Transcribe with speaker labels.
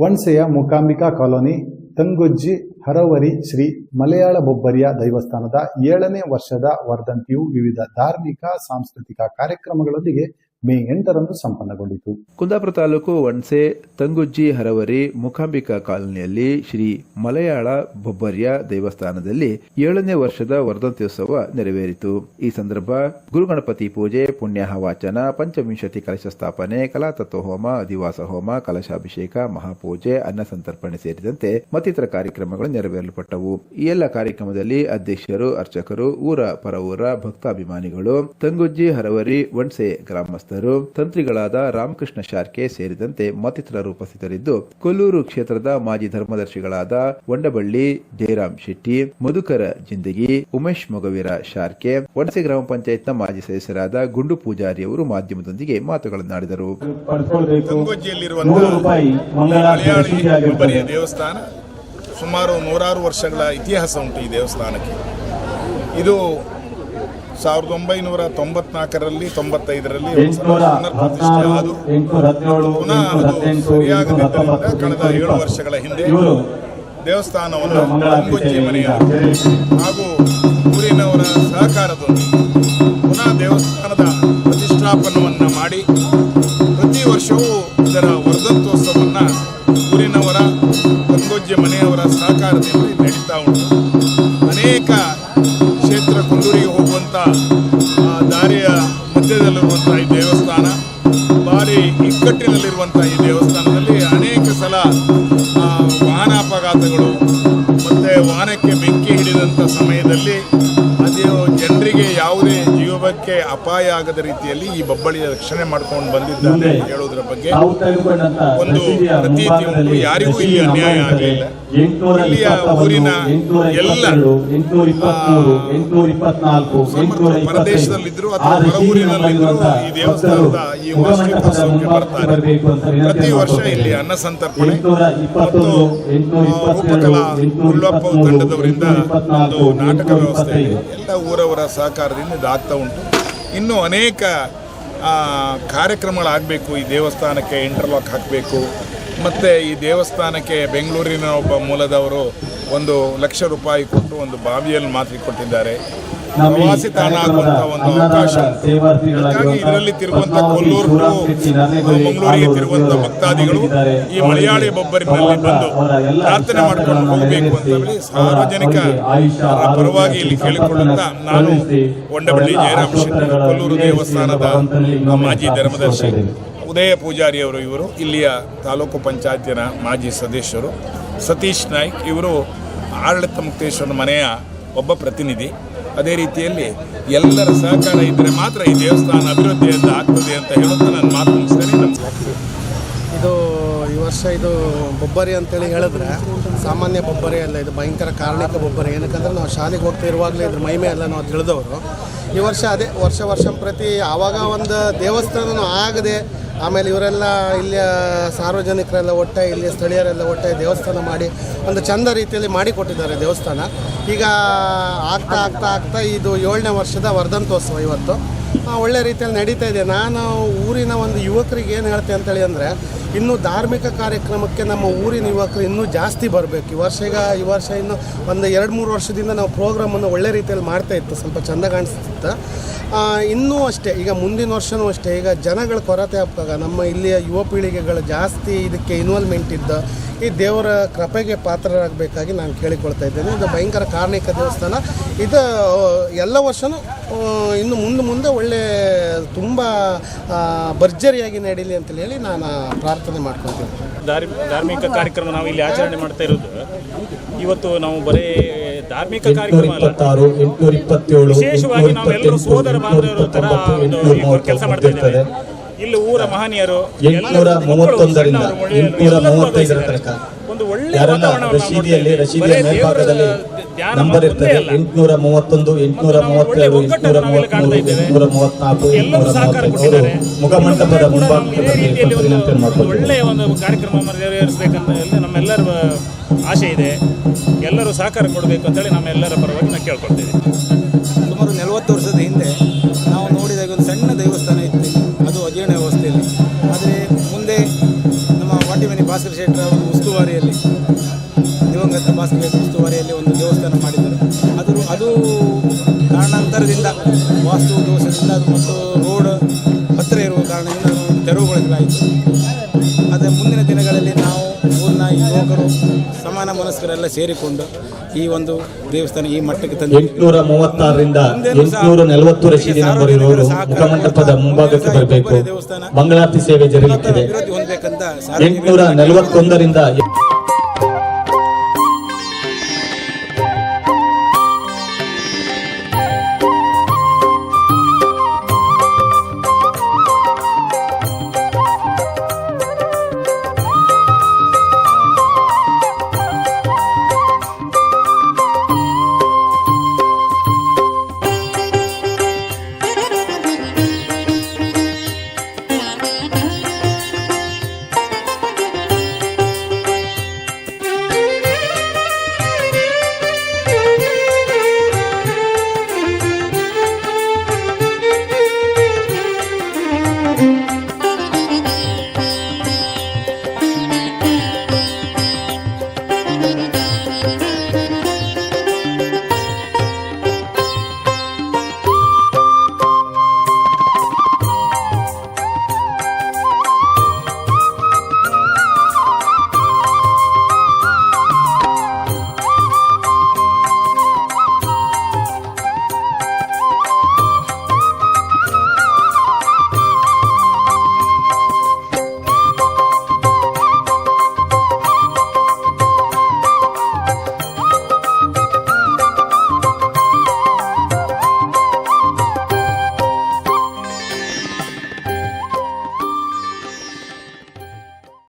Speaker 1: ವಣ್ಸೆಯ Mookambika colony ತಂಗೊಜ್ಜಿ ಹರವರಿ Shri Malayala ಬೊಬ್ಬರಿಯ ದೈವಸ್ಥಾನದ 7ನೇ ವರ್ಷದ ವರ್ಧಂತಿಯು ವಿವಿಧ ಧಾರ್ಮಿಕ ಸಾಂಸ್ಕೃತಿಕ ಕಾರ್ಯಕ್ರಮಗಳೊಂದಿಗೆ ಮೇ 8ರಂದು ಸಂಪನ್ನಗೊಂಡಿತು.
Speaker 2: ಕುಂದಾಪುರ ತಾಲೂಕು ವಣ್ಸೆ ತಂಗುಜ್ಜಿ ಹರವರಿ ಮೂಕಾಂಬಿಕಾ ಕಾಲೋನಿಯಲ್ಲಿ ಶ್ರೀ ಮಲಯಾಳ ಬೊಬ್ಬರಿಯ ದೇವಸ್ಥಾನದಲ್ಲಿ 7ನೇ ವರ್ಷದ ವರ್ಧಂತ್ಯೋತ್ಸವ ನೆರವೇರಿತು. ಈ ಸಂದರ್ಭ ಗುರುಗಣಪತಿ ಪೂಜೆ, ಪುಣ್ಯಾಹ ವಾಚನ, ಪಂಚವಿಂಶತಿ ಕಲಶ ಸ್ಥಾಪನೆ, ಕಲಾತತ್ವ ಹೋಮ, ಅಧಿವಾಸ ಹೋಮ, ಕಲಶಾಭಿಷೇಕ, ಮಹಾಪೂಜೆ, ಅನ್ನ ಸಂತರ್ಪಣೆ ಸೇರಿದಂತೆ ಮತ್ತಿತರ ಕಾರ್ಯಕ್ರಮಗಳು ನೆರವೇರಲ್ಪಟ್ಟವು. ಈ ಎಲ್ಲ ಕಾರ್ಯಕ್ರಮದಲ್ಲಿ ಅಧ್ಯಕ್ಷರು, ಅರ್ಚಕರು, ಊರ ಪರವೂರ ಭಕ್ತಾಭಿಮಾನಿಗಳು, ತಂಗುಜ್ಜಿ ಹರವರಿ ವಣ್ಸೆ ಗ್ರಾಮಸ್ಥರು, ತಂತ್ರಿಗಳಾದ ರಾಮಕೃಷ್ಣ ಶಾರ್ಕೆ ಸೇರಿದಂತೆ ಮತ್ತಿತರರು ಉಪಸ್ಥಿತರಿದ್ದು, ಕೊಲ್ಲೂರು ಕ್ಷೇತ್ರದ ಮಾಜಿ ಧರ್ಮದರ್ಶಿಗಳಾದ ವಂಡಬಳ್ಳಿ ಜಯರಾಮ್ ಶೆಟ್ಟಿ, ಮಧುಕರ ಜಿಂದಗಿ, ಉಮೇಶ್ ಮೊಗವೀರ ಶಾರ್ಕೆ, ವಣ್ಸೆ ಗ್ರಾಮ ಪಂಚಾಯತ್ನ ಮಾಜಿ ಸದಸ್ಯರಾದ ಗುಂಡು ಪೂಜಾರಿ ಅವರು ಮಾಧ್ಯಮದೊಂದಿಗೆ ಮಾತುಗಳನ್ನಾಡಿದರು.
Speaker 3: ದೇವಸ್ಥಾನ ಸುಮಾರು 106 ವರ್ಷಗಳ ಇತಿಹಾಸ ಉಂಟು ಈ ದೇವಸ್ಥಾನಕ್ಕೆ. ಇದು 1994ರಲ್ಲಿ 95ರಲ್ಲಿ ಪುನರ್ಪ್ರತಿಷ್ಠೆ ಆದು ಪುನಃ ಅದು ಸರಿಯಾಗದಿದ್ದರಿಂದ ಕಳೆದ 7 ವರ್ಷಗಳ ಹಿಂದೆ ದೇವಸ್ಥಾನವನ್ನು ತಂಗೊಜ್ಜಿ ಮನೆಯ ಹಾಗೂ ಊರಿನವರ ಸಹಕಾರದೊಂದಿಗೆ ಪುನಃ ದೇವಸ್ಥಾನದ ಪ್ರತಿಷ್ಠಾಪನವನ್ನು ಮಾಡಿ ಪ್ರತಿ ವರ್ಷವೂ ಇದರ ವರ್ಧಂತೋತ್ಸವವನ್ನು ಊರಿನವರ ತಂಗೊಜ್ಜಿ ಮನೆಯವರ ಸಹಕಾರದಿಂದ ನಡೀತಾ ಉಂಟು. ಅನೇಕ ಕ್ಷೇತ್ರ ಕುಂದೂರಿಗೆ ಹೋಗುವಂಥ ದಾರಿಯ ಮಧ್ಯದಲ್ಲಿರುವಂಥ ಈ ದೇವಸ್ಥಾನ, ಭಾರಿ ಇಕ್ಕಟ್ಟಿನಲ್ಲಿರುವಂಥ ಈ ದೇವಸ್ಥಾನದಲ್ಲಿ ಅನೇಕ ಸಲ ವಾಹನ ಅಪಘಾತಗಳು ಮತ್ತು ವಾಹನಕ್ಕೆ ಬೆಂಕಿ ಹಿಡಿದಂಥ ಸಮಯದಲ್ಲಿ ಅದೇ ಜನರಿಗೆ ಯಾವುದೇ ಜೀವಕ್ಕೆ ಅಪಾಯ ಆಗದ ರೀತಿಯಲ್ಲಿ ಈ ಬೊಬ್ಬಳಿಯ ರಕ್ಷಣೆ ಮಾಡ್ಕೊಂಡು ಬಂದಿದ್ದಾರೆ ಅಂತ ಹೇಳೋದ್ರ ಬಗ್ಗೆ ಒಂದು ಪ್ರತೀತಿ ಉಂಟು. ಯಾರಿಗೂ ಇಲ್ಲಿ ಅನ್ಯಾಯ ಆಗಲಿಲ್ಲ. ಇಲ್ಲಿಯ ಊರಿನ ಎಲ್ಲ ಪರದೇಶದಲ್ಲಿದ್ರು ಅಥವಾ ಹೊರ ಊರಿನಲ್ಲಿದ್ರು ಈ ದೇವಸ್ಥಾನದ ಈ ವಾರ್ಷಿಕೋತ್ಸವಕ್ಕೆ ಬರ್ತಾರೆ. ಪ್ರತಿ ವರ್ಷ ಇಲ್ಲಿ ಅನ್ನ ಸಂತರ್ಪಣೆ ಮತ್ತು ರೂಪಕಲಾ ಉಲ್ಲಪ್ಪ ತಂಡದವರಿಂದ ಒಂದು ನಾಟಕ ವ್ಯವಸ್ಥೆ ಇದೆ. ಎಲ್ಲ ಊರವರ ಸಹಕಾರದಿಂದ ಇದಾಗ್ತಾ ಉಂಟು. ಇನ್ನೂ ಅನೇಕ ಕಾರ್ಯಕ್ರಮಗಳಾಗಬೇಕು. ಈ ದೇವಸ್ಥಾನಕ್ಕೆ ಇಂಟರ್ಲಾಕ್ ಹಾಕಬೇಕು. ಮತ್ತು ಈ ದೇವಸ್ಥಾನಕ್ಕೆ ಬೆಂಗಳೂರಿನ ಒಬ್ಬ ಮೂಲದವರು 1 ಲಕ್ಷ ರೂಪಾಯಿ ಕೊಟ್ಟು ಒಂದು ಬಾವಿಯಲ್ಲಿ ಮಾತ್ರ ಕೊಟ್ಟಿದ್ದಾರೆ. ಪ್ರವಾಸಿ ತಾಣ ಆಗುವಂಥ ಒಂದು ಅವಕಾಶ. ಹಾಗಾಗಿ ಇದರಲ್ಲಿ ತಿರುಗುವಂಥ ಕೊಲ್ಲೂರು ಮಂಗಳೂರಿಗೆ ತಿರುಗುವಂಥ ಭಕ್ತಾದಿಗಳು ಈ ಮಲಯಾಳಿ ಬೊಬ್ಬರಿನಲ್ಲಿ ಬಂದು ಪ್ರಾರ್ಥನೆ ಮಾಡಿಕೊಂಡು ಹೋಗಬೇಕು ಅಂತ ಹೇಳಿ ಸಾರ್ವಜನಿಕ ಪರವಾಗಿ ಇಲ್ಲಿ ಕೇಳಿಕೊಳ್ಳುತ್ತಾ, ನಾನು ವಂಡಬಳ್ಳಿ ಜಯರಾಮ್ ಶೆಟ್ಟಿ, ಕೊಲ್ಲೂರು ದೇವಸ್ಥಾನದ ಮಾಜಿ ಧರ್ಮದರ್ಶಿ, ಉದಯ ಪೂಜಾರಿಯವರು ಇವರು ಇಲ್ಲಿಯ ತಾಲೂಕು ಪಂಚಾಯತಿನ ಮಾಜಿ ಸದಸ್ಯರು, ಸತೀಶ್ ನಾಯ್ಕ್ ಇವರು ಆಡಳಿತ ಮುಕ್ತೇಶ್ವರ ಮನೆಯ ಒಬ್ಬ ಪ್ರತಿನಿಧಿ. ಅದೇ ರೀತಿಯಲ್ಲಿ ಎಲ್ಲರ ಸಹಕಾರ ಇದ್ದರೆ ಮಾತ್ರ ಈ ದೇವಸ್ಥಾನ ಅಭಿವೃದ್ಧಿಯಿಂದ ಆಗ್ತದೆ ಅಂತ ಹೇಳುತ್ತಾ ನನ್ನ ಮಾತು ಮುಗಿಸ್ತೇನೆ.
Speaker 4: ಇದು ಈ ವರ್ಷ ಇದು ಬೊಬ್ಬರಿ ಅಂತೇಳಿ ಹೇಳಿದ್ರೆ ಸಾಮಾನ್ಯ ಬೊಬ್ಬರಿ ಅಲ್ಲ, ಇದು ಭಯಂಕರ ಕಾರಣಿಕ ಬೊಬ್ಬರಿ. ಏನಕ್ಕಂದ್ರೆ ನಾವು ಶಾಲೆಗೆ ಹೋಗ್ತಾ ಇರುವಾಗಲೇ ಇದ್ರ ಮೈಮೆ ಎಲ್ಲ ನಾವು ತಿಳಿದವರು. ಈ ವರ್ಷ ಅದೇ ವರ್ಷ ಪ್ರತಿ ಆವಾಗ ಒಂದು ದೇವಸ್ಥಾನ ಆಗದೆ ಆಮೇಲೆ ಇವರೆಲ್ಲ ಇಲ್ಲಿಯ ಸಾರ್ವಜನಿಕರೆಲ್ಲ ಒಟ್ಟಾಗಿ ಇಲ್ಲಿಯ ಸ್ಥಳೀಯರೆಲ್ಲ ಒಟ್ಟಾಗಿ ದೇವಸ್ಥಾನ ಮಾಡಿ ಒಂದು ಚಂದ ರೀತಿಯಲ್ಲಿ ಮಾಡಿಕೊಟ್ಟಿದ್ದಾರೆ ದೇವಸ್ಥಾನ. ಈಗ ಆಗ್ತಾ ಇದು 7ನೇ ವರ್ಷದ ವರ್ಧಂತೋತ್ಸವ ಇವತ್ತು ಒಳ್ಳೆ ರೀತಿಯಲ್ಲಿ ನಡೀತಾ ಇದೆ. ನಾನು ಊರಿನ ಒಂದು ಯುವಕರಿಗೆ ಏನು ಹೇಳ್ತೇನೆ ಅಂತೇಳಿ ಅಂದರೆ, ಇನ್ನೂ ಧಾರ್ಮಿಕ ಕಾರ್ಯಕ್ರಮಕ್ಕೆ ನಮ್ಮ ಊರಿನ ಯುವಕರು ಇನ್ನೂ ಜಾಸ್ತಿ ಬರಬೇಕು. ಈ ವರ್ಷ ಇನ್ನು ಒಂದು 2-3 ವರ್ಷದಿಂದ ನಾವು ಪ್ರೋಗ್ರಾಮನ್ನು ಒಳ್ಳೆ ರೀತಿಯಲ್ಲಿ ಮಾಡ್ತಾಯಿತ್ತು, ಸ್ವಲ್ಪ ಚೆಂದ ಕಾಣಿಸ್ತಿತ್ತು. ಇನ್ನೂ ಅಷ್ಟೇ, ಈಗ ಮುಂದಿನ ವರ್ಷವೂ ಅಷ್ಟೇ, ಈಗ ಜನಗಳ ಕೊರತೆ ಆಗ್ತಾಗ ನಮ್ಮ ಇಲ್ಲಿಯ ಯುವ ಪೀಳಿಗೆಗಳು ಜಾಸ್ತಿ ಇದಕ್ಕೆ ಇನ್ವಾಲ್ವ್ಮೆಂಟ್ ಇದ್ದ ಈ ದೇವರ ಕೃಪೆಗೆ ಪಾತ್ರರಾಗಬೇಕಾಗಿ ನಾನು ಕೇಳಿಕೊಳ್ತಾ ಇದ್ದೇನೆ. ಇದು ಭಯಂಕರ ಕಾರಣಿಕ ದೇವಸ್ಥಾನ. ಇದು ಎಲ್ಲ ವರ್ಷವೂ ಇನ್ನು ಮುಂದೆ ಒಳ್ಳೆ ತುಂಬ ಭರ್ಜರಿಯಾಗಿ ನಡೀಲಿ ಅಂತ ಹೇಳಿ ನಾನು ಪ್ರಾರ್ಥನೆ ಮಾಡ್ಕೊಳ್ತೀನಿ.
Speaker 5: ಧಾರ್ಮಿಕ ಕಾರ್ಯಕ್ರಮ ನಾವು ಇಲ್ಲಿ ಆಚರಣೆ ಮಾಡ್ತಾ ಇರೋದು ಇವತ್ತು ನಾವು ಬರೀ ಧಾರ್ಮಿಕ ಕಾರ್ಯಕ್ರಮ ಅಲ್ಲ, ವಿಶೇಷವಾಗಿ ನಾವೆಲ್ಲರೂ ಸೋದರ ಬಾಂಧವರ ಥರ ಕೆಲಸ ಮಾಡ್ತಾ ಇದ್ದೇವೆ. ಇಲ್ಲಿ ಊರ ಮಹನೀಯರು
Speaker 6: 731ರಿಂದ 835 ತನಕ
Speaker 5: ಒಂದು ಒಳ್ಳೆ
Speaker 6: ರಶೀದಿಯ ಮೇಲ್ಭಾಗದಲ್ಲಿ ನಂಬರ್ ಇರ್ತದೆ. 831, 832, 833, 834 ಮುಖಮಂಟಪದ ಮುಂಭಾಗದಲ್ಲಿ
Speaker 5: ಒಳ್ಳೆಯ ಒಂದು ಕಾರ್ಯಕ್ರಮ ನೆರವೇರಿಸಬೇಕಂತ ನಮ್ಮೆಲ್ಲರ ಆಶೆ ಇದೆ. ಎಲ್ಲರೂ ಸಹಕಾರ ಕೊಡಬೇಕು ಅಂತೇಳಿ ನಮ್ಮೆಲ್ಲರ ಪರವಾಗಿ ನಾನು ಕೇಳ್ಕೊಳ್ತೇವೆ.
Speaker 7: ಸುಮಾರು 40 ವರ್ಷದ ಹಿಂದೆ ನಾವು ನೋಡಿದಾಗ ಒಂದು ಸಣ್ಣ ದೇವಸ್ಥಾನ ಇತ್ತು, ಅದು ಅಜೀರ್ಣ ವ್ಯವಸ್ಥೆಯಲ್ಲಿ. ಆದರೆ ಮುಂದೆ ನಮ್ಮ ವಾಟಿಮನಿ ಭಾಸ್ಕರ ಶೆಟ್ಟರ ಒಂದು ಉಸ್ತುವಾರಿಯಲ್ಲಿ, ದಿವಂಗತ ಭಾಸ್ಕರ ಉಸ್ತುವಾರಿಯಲ್ಲಿ ಒಂದು ದೇವಸ್ಥಾನ ಮಾಡಿದರು. ಅದು ಕಾರಣಾಂತರದಿಂದ, ವಾಸ್ತು ದೋಷದಿಂದ ಅದು ಮತ್ತು ರೋಡ್ ಹತ್ತಿರ ಇರುವ ಕಾರಣದಿಂದ ಅದು ತೆರವುಗೊಳಿಸಲಾಯಿತು. ಆದರೆ ಮುಂದಿನ ದಿನಗಳಲ್ಲಿ ನಾವು ಊರಿನ ಯುವಕರು ಸಮಾನ ಮನಸ್ಕರೆಲ್ಲ ಸೇರಿಕೊಂಡು ಈ ಒಂದು ದೇವಸ್ಥಾನ ಈ ಮಟ್ಟಕ್ಕೆ ತಂದು
Speaker 6: 836ರಿಂದ 840 ರಶೀದಿ ನಂಬರ್ ಇರುವವರು ಮುಖಮಂಟಪದ ಮುಂಭಾಗಕ್ಕೆ ಬರಬೇಕು. ಮಂಗಳಾರತಿ ಸೇವೆ ಜರುಗುತ್ತಿದೆ. 841ರಿಂದ